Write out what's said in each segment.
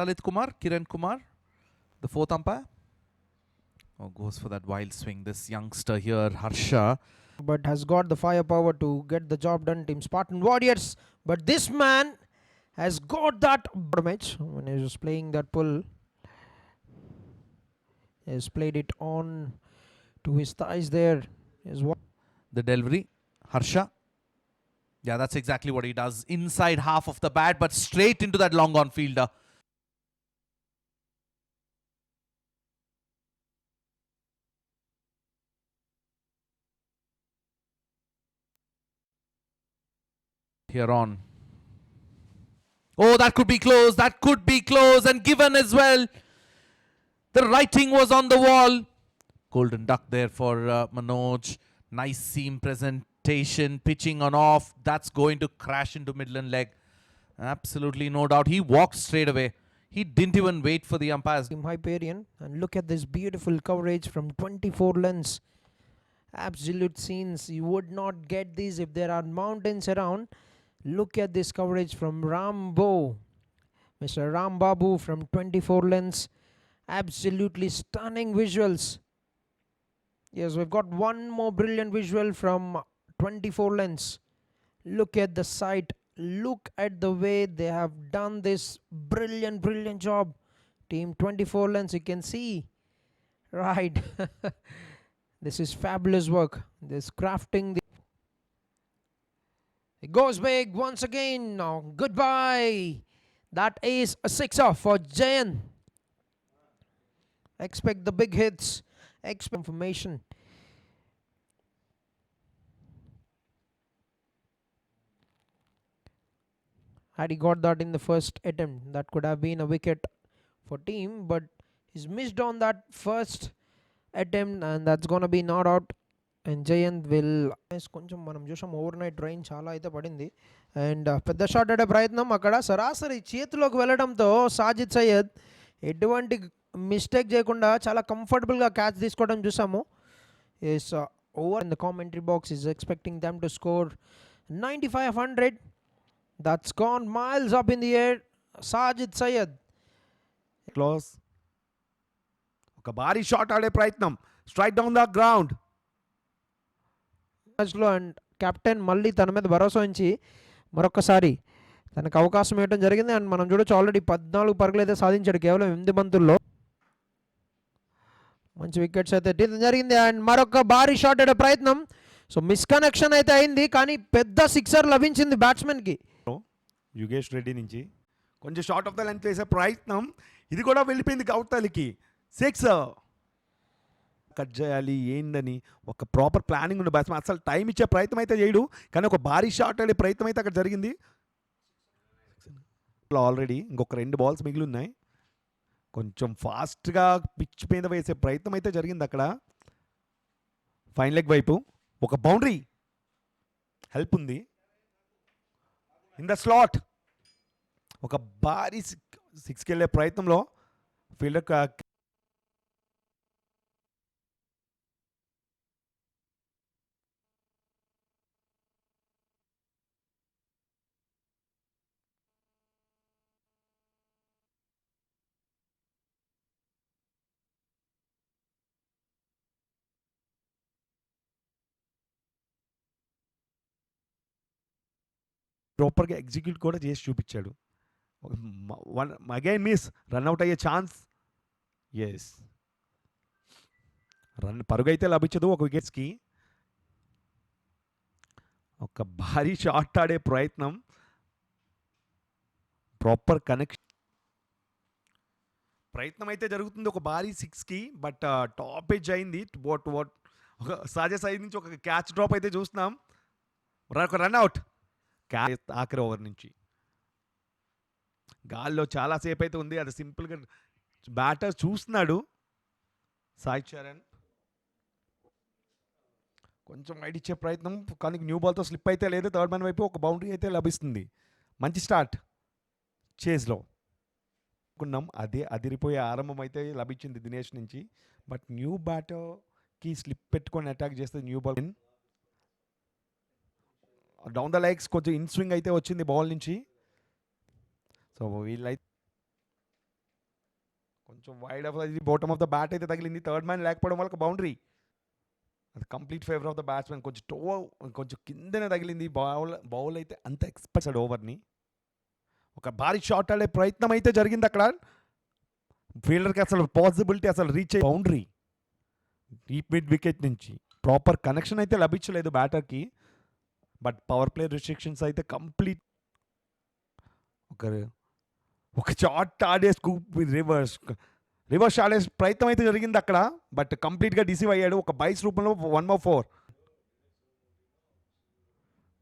Lalit Kumar, Kiran Kumar, the fourth umpire. Oh, goes for that wild swing. This youngster here, Harsha. But has got the firepower to get the job done, Team Spartan Warriors. But this man has got that match when he was playing that pull. He has played it on to his thighs there. The delivery, Harsha. Yeah, that's exactly what he does. Inside half of the bat, but straight into that long on fielder. Here on. Oh, that could be close. That could be close and given as well. The writing was on the wall. Golden duck there for Manoj. Nice seam presentation. Pitching on off. That's going to crash into Midland leg. Absolutely no doubt. He walked straight away. He didn't even wait for the umpires. Team Hyperion. And look at this beautiful coverage from 24 lengths. Absolute scenes. You would not get these if there are mountains around. Look at this coverage from Rambo. Mr. Ram Babu from 24 lengths. Absolutely stunning visuals. Yes, we've got one more brilliant visual from 24 lengths. Look at the sight. Look at the way they have done this brilliant job. Team 24 lengths, you can see. Right. This is fabulous work. This crafting. It goes big once again. Now, goodbye. That is a sixer for Jayan. Expect the big hits. Expect information. Had he got that in the first attempt, that could have been a wicket for team, but he's missed on that first attempt and that's gonna be not out. And Jayant will కొంచెం మనం చూసాం over night rain చాలా అయితే పడింది and పెద్ద shot ఆడే ప్రయత్నం అక్కడ సరాసరి చేతిలోకి వెళ్ళడంతో సాజిద్ సయ్యద్ ఎటువంటి మిస్టేక్ చేయకుండా చాలా కంఫర్టబుల్గా క్యాచ్ తీసుకోవడం చూసాము. As over in the commentary box is expecting them to score 9500. That's gone miles up in the air. Sajid Syed close. ఒక భారీ షాట్ ఆడే ప్రయత్నం స్ట్రైక్ డౌన్ ద గ్రౌండ్ మ్యాచ్లో అండ్ కెప్టెన్ మళ్ళీ తన మీద భరోసా ఉంచి మరొకసారి తనకు అవకాశం ఇవ్వడం జరిగింది. అండ్ మనం చూడొచ్చు ఆల్రెడీ 14 పరుగులు అయితే సాధించాడు కేవలం 8 బంతుల్లో. మంచి వికెట్స్ అయితే తీయడం జరిగింది అండ్ మరొక భారీ షాట్ ఆడే ప్రయత్నం. సో మిస్కనెక్షన్ అయితే అయింది కానీ పెద్ద సిక్సర్ లభించింది బ్యాట్స్మెన్కి. యుగేష్ రెడ్డి నుంచి కొంచెం షార్ట్ ఆఫ్ ద లెంత్ వేసే ప్రయత్నం, ఇది కూడా వెళ్ళిపోయింది గౌతలికి. సిక్సర్. కట్ చేయాలి ఏందని ఒక ప్రాపర్ ప్లానింగ్ ఉన్న బ్యాట్స్మెన్ అసలు టైం ఇచ్చే ప్రయత్నం అయితే చేయడు, కానీ ఒక భారీ షాట్ ఆడే ప్రయత్నం అయితే అక్కడ జరిగింది. ఆల్రెడీ ఇంకొక 2 బాల్స్ మిగిలి ఉన్నాయి. కొంచెం ఫాస్ట్గా పిచ్ మీద వేసే ప్రయత్నం అయితే జరిగింది అక్కడ. ఫైన్ లెగ్ వైపు ఒక బౌండరీ హెల్ప్ ఉంది. ఇన్ ద స్లాట్ ఒక భారీ సిక్స్కి వెళ్ళే ప్రయత్నంలో ఫీల్డర్ ప్రాపర్గా ఎగ్జిక్యూట్ కూడా చేసి చూపించాడు. అగైన్ మిస్, రన్అట్ అయ్యే ఛాన్స్. ఎస్, పరుగు అయితే లభించదు ఒక వికెట్స్కి. ఒక భారీ షాట్ ఆడే ప్రయత్నం, ప్రాపర్ కనెక్షన్ ప్రయత్నం అయితే జరుగుతుంది ఒక భారీ 6కి. బట్ టాప్ ఎడ్జ్ అయింది. ఒక సాజే సైడ్ నుంచి ఒక క్యాచ్ డ్రాప్ అయితే చూస్తున్నాం. ఒక రన్అట్ ఆఖరి ఓవర్ నుంచి గాల్లో చాలాసేపు అయితే ఉంది. అది సింపుల్గా బ్యాటర్ చూస్తున్నాడు. సాయి చరణ్ కొంచెం వైడ్ ఇచ్చే ప్రయత్నం, కానీ న్యూ బాల్తో స్లిప్ అయితే లేదు. థర్డ్ మ్యాన్ వైపు ఒక బౌండరీ అయితే లభిస్తుంది. మంచి స్టార్ట్ చేజ్లో అనుకున్నాం. అదే అదిరిపోయే ఆరంభం అయితే లభించింది దినేష్ నుంచి. బట్ న్యూ బ్యాటర్కి స్లిప్ పెట్టుకొని అటాక్ చేస్తే new ball down the legs కొంచెం ఇన్ స్వింగ్ అయితే వచ్చింది బాల్ నుంచి. సో వీళ్ళైతే కొంచెం wide of the bottom of the bat అయితే తగిలింది. థర్డ్ మ్యాన్ లేకపోవడం వల్ల ఒక బౌండరీ. అది complete favour of the batsmen. కొంచెం కిందనే తగిలింది. బౌల్ అయితే అంత ఎక్స్పెక్టెడ్ ఓవర్ని. ఒక భారీ షాట్ ఆడే ప్రయత్నం అయితే జరిగింది అక్కడ. ఫీల్డర్కి అసలు పాసిబిలిటీ అసలు రీచ్ అయ్యే బౌండరీ డీప్ మిడ్ వికెట్ నుంచి ప్రాపర్ కనెక్షన్ అయితే లభించలేదు బ్యాటర్కి. బట్ పవర్ ప్లే రిస్ట్రిక్షన్స్ అయితే కంప్లీట్. ఒక షాట్ ఆడే స్కూప్ రివర్స్ ఆడే ప్రయత్నం అయితే జరిగింది అక్కడ. బట్ కంప్లీట్గా డిసీవ్ అయ్యాడు. ఒక బైస్ రూపంలో 1/4.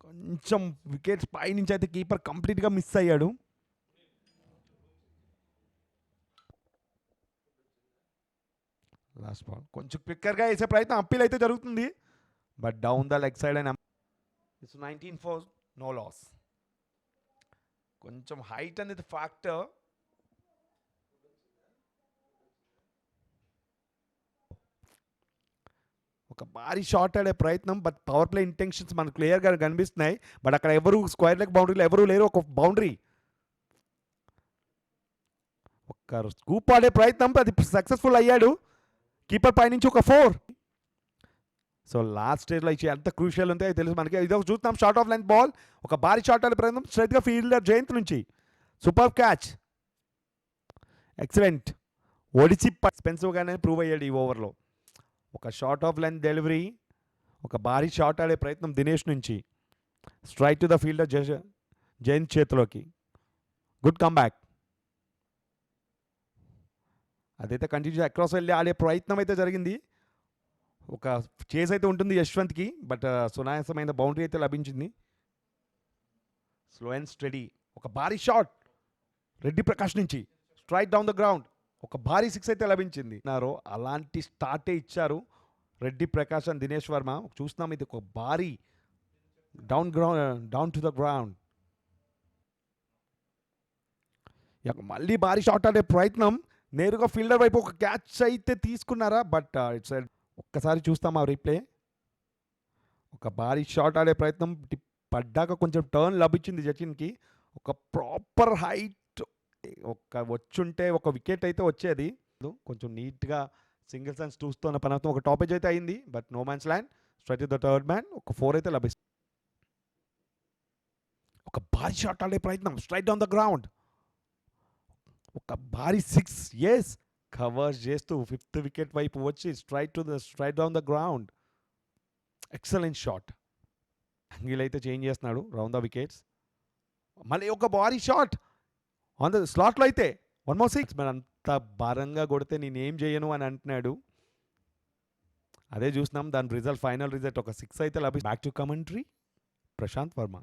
కొంచెం వికెట్స్ పై నుంచి అయితే కీపర్ కంప్లీట్గా మిస్ అయ్యాడు. లాస్ట్ బాల్ కొంచెం క్విక్కర్గా వేసే ప్రయత్నం అప్పీల్ అయితే జరుగుతుంది. But down the leg side and it's 19 for no loss. కొంచెం హైట్ అనేది ఫ్యాక్టర్. ఒక భారీ షాట్ ఆడే ప్రయత్నం. బట్ పవర్ ప్లే ఇంటెన్షన్స్ మనకు క్లియర్గా కనిపిస్తున్నాయి. బట్ అక్కడ ఎవరు స్క్వేర్ లెగ్ బౌండరీలో ఎవరు లేరు. ఒక బౌండరీ. ఒక స్కూప్ ఆడే ప్రయత్నం అది సక్సెస్ఫుల్ అయ్యాడు. కీపర్ పైనుంచి ఒక 4. సో లాస్ట్ స్టేజ్లో ఇచ్చి ఎంత క్రూషియల్ ఉంటే తెలుసు మనకి. ఇదో చూస్తాం షార్ట్ ఆఫ్ లెంత్ బాల్. ఒక భారీ షాట్ ఆడే ప్రయత్నం స్ట్రైట్గా ఫీల్డర్ జయంత్ నుంచి. Super catch. ఎక్సలెంట్. ఒడిచి ఎక్స్పెన్సివ్గానే ప్రూవ్ అయ్యాడు ఈ ఓవర్లో. ఒక షార్ట్ ఆఫ్ లెంత్ డెలివరీ. ఒక భారీ షాట్ ఆడే ప్రయత్నం దినేష్ నుంచి. Straight to the fielder Jayanth చేతిలోకి. Good comeback. అదైతే కంటిన్యూ అక్రాస్ వెళ్ళి ఆడే ప్రయత్నం అయితే జరిగింది. ఒక చేజ్ అయితే ఉంటుంది యశ్వంత్కి. బట్ సునాయాసమైన బౌండరీ అయితే లభించింది. Slow and study. ఒక భారీ షాట్ రెడ్డి ప్రకాష్ నుంచి స్ట్రైట్ డౌన్ ద గ్రౌండ్. ఒక భారీ 6 అయితే లభించింది. అలాంటి స్టార్టే ఇచ్చారు రెడ్డి ప్రకాష్ అండ్ దినేష్ వర్మ. చూస్తున్నాం ఇది ఒక భారీ డౌన్ టు ద గ్రౌండ్. మళ్ళీ భారీ షాట్ ఆడే ప్రయత్నం. నేరుగా ఫీల్డర్ వైపు ఒక క్యాచ్ అయితే తీసుకున్నారా. బట్ ఇట్స్ ఒక్కసారి చూస్తాం ఆ రీప్లే. ఒక భారీ షాట్ ఆడే ప్రయత్నం పడ్డాక కొంచెం టర్న్ లభించింది సచిన్కి. ఒక ప్రాపర్ హైట్ వచ్చుంటే ఒక వికెట్ అయితే వచ్చేది. కొంచెం నీట్గా సింగిల్స్ అండ్ టూస్తో పని అవుతుంది. ఒక టాపేజ్ అయితే అయింది. But no man's land. Straight the third man. ఒక 4 అయితే లభిస్తుంది. ఒక భారీ షాట్ ఆడే ప్రయత్నం స్ట్రైట్ డౌన్ ద గ్రౌండ్. ఒక భారీ 6. ఎస్ కవర్ చేస్తూ 5th వికెట్ వైపు వచ్చి straight down the ground. Excellent shot. Angle అయితే చేంజ్ చేస్తున్నాడు రౌండ్ ద వికెట్స్. మళ్ళీ ఒక భారీ షాట్ ఆన్ ద స్లాట్లో అయితే 1/6. మరి అంత భారంగా కొడితే నేనేం చేయను అని అంటున్నాడు. అదే చూస్తున్నాం దాని రిజల్ట్. ఫైనల్ రిజల్ట్ ఒక 6 అయితే లభిస్తుంది. Back to commentary Prashanth Varma.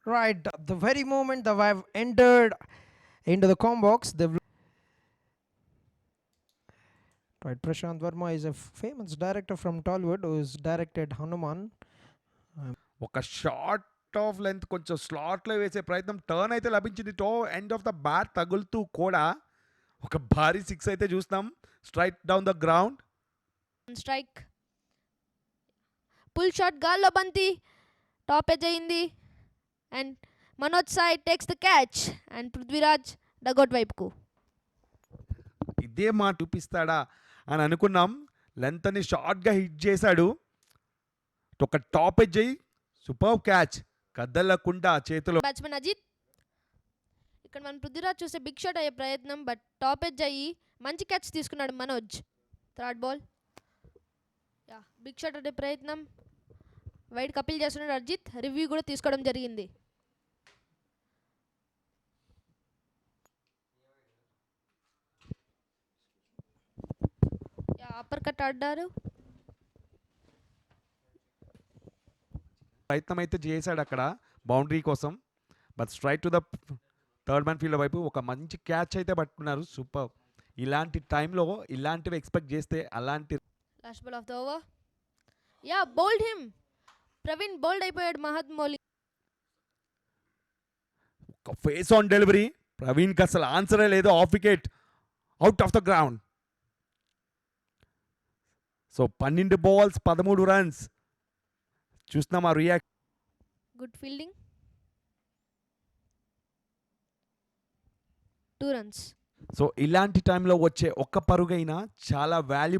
Right, the very moment that I've entered into the com box, right, Prashant Verma is a famous director from Tollywood who's directed Hanuman. ఒక షార్ట్ ఆఫ్ లెంత్ కొంచెం స్లాట్లో వేసే ప్రయత్నం. Turn అయితే లభించింది. End of the bat తగులుతూ కూడా ఒక భారీ 6 అయితే చూస్తాం. Straight down the ground. Strike. Pull shot గాల్లో బంతి టాప్ ఎడ్జ్ అయింది. And Manoj Sai takes the catch and Prithviraj dugout వైపుకు. ఇదే మా చూపిస్తాడా అని అనుకున్నాం. లెంత్ అని షార్ట్గా హిట్ చేశాడు. ఒక టాప్ ఎడ్జ్ అయ్యి సూపర్ క్యాచ్. కదలకుండా చేతిలో. బ్యాట్స్మెన్ అజిత్. ఇక్కడ మనం పృథ్వీరాజ్ చూసే బిగ్ షాట్ అయ్యే ప్రయత్నం. బట్ టాప్ ఎడ్జ్ అయ్యి మంచి క్యాచ్ తీసుకున్నాడు Manoj. Third ball. Big shot అయ్యే ప్రయత్నం. వైడ్ కపిల్ చేస్తున్నాడు అజిత్. రివ్యూ కూడా తీసుకోవడం జరిగింది. అప్పర్ కట్ ఆడారు. ప్రయత్నం అయితే చేశాడు అక్కడ బౌండరీ కోసం. But straight to the third man fielder వైపు ఒక మంచి క్యాచ్ అయితే పట్టుకున్నారు. సూపర్. ఇలాంటి టైంలో ఇలాంటివి ఎక్స్పెక్ట్ చేస్తే అలాంటి. Last ball of the over. Bowled him. Praveen bowled అయిపోయాడు మహద్ మౌలి. ఒక ఫేస్ ఆన్ డెలివరీ. ప్రవీణ్కి అసలు ఆన్సరే లేదు. Of wicket. Out of the ground. So 12 balls 13 runs. చూస్తున్నాం ఆ react. Good fielding. 2 runs. So ఇలాంటి టైంలో వచ్చే ఒక్క పరుగైనా చాలా వాల్యూ.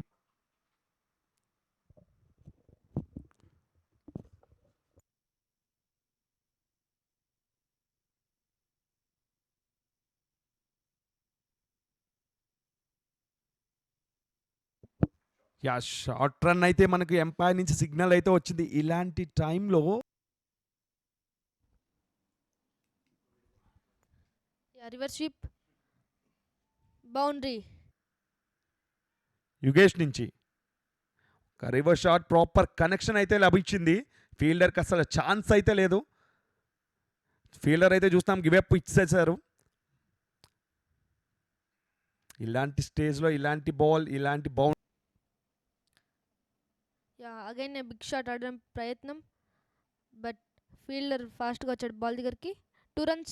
యా, షార్ట్ రన్ అయితే మనకు ఎంపైర్ నుంచి సిగ్నల్ అయితే వచ్చింది. ఇలాంటి టైంలో Yeah, reverse sweep. Boundary. Yugesh నుంచి ఒక రివర్స్ షాట్, ప్రాపర్ కనెక్షన్ అయితే లభించింది. ఫీల్డర్కి అసలు ఛాన్స్ అయితే లేదు. ఫీల్డర్ అయితే చూస్తాం గివెప్ ఇచ్చేసారు. ఇలాంటి స్టేజ్లో ఇలాంటి బాల్, ఇలాంటి bound. Yeah, again a big shot ఆడడం ప్రయత్నం, బట్ ఫీల్డర్ ఫాస్ట్గా వచ్చాడు బాల్ దగ్గరికి. 2 runs.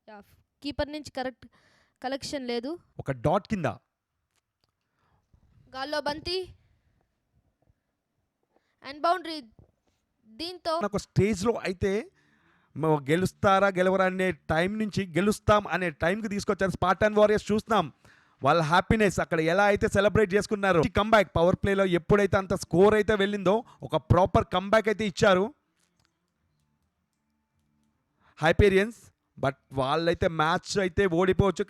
యా, కీపర్ నుంచి కరెక్ట్ కలెక్షన్ లేదు. ఒక డాట్ కింద గాల్లో బంతి అండ్ బౌండరీ. దీంతో ఒక స్టేజ్లో అయితే గెలుస్తారా గెలవరా అనే టైం నుంచి గెలుస్తాం అనే టైంకి తీసుకొచ్చారు స్పార్టన్ వారియర్స్. చూస్తున్నాం వాళ్ళ హ్యాపీనెస్ అక్కడ ఎలా అయితే సెలబ్రేట్ చేసుకున్నారు. కంబ్యాక్ పవర్ ప్లేలో ఎప్పుడైతే అంత స్కోర్ అయితే వెళ్ళిందో ఒక ప్రాపర్ కంబ్యాక్ అయితే ఇచ్చారు హైపీరియన్స్. బట్ వాళ్ళైతే మ్యాచ్ అయితే ఓడిపోవచ్చు.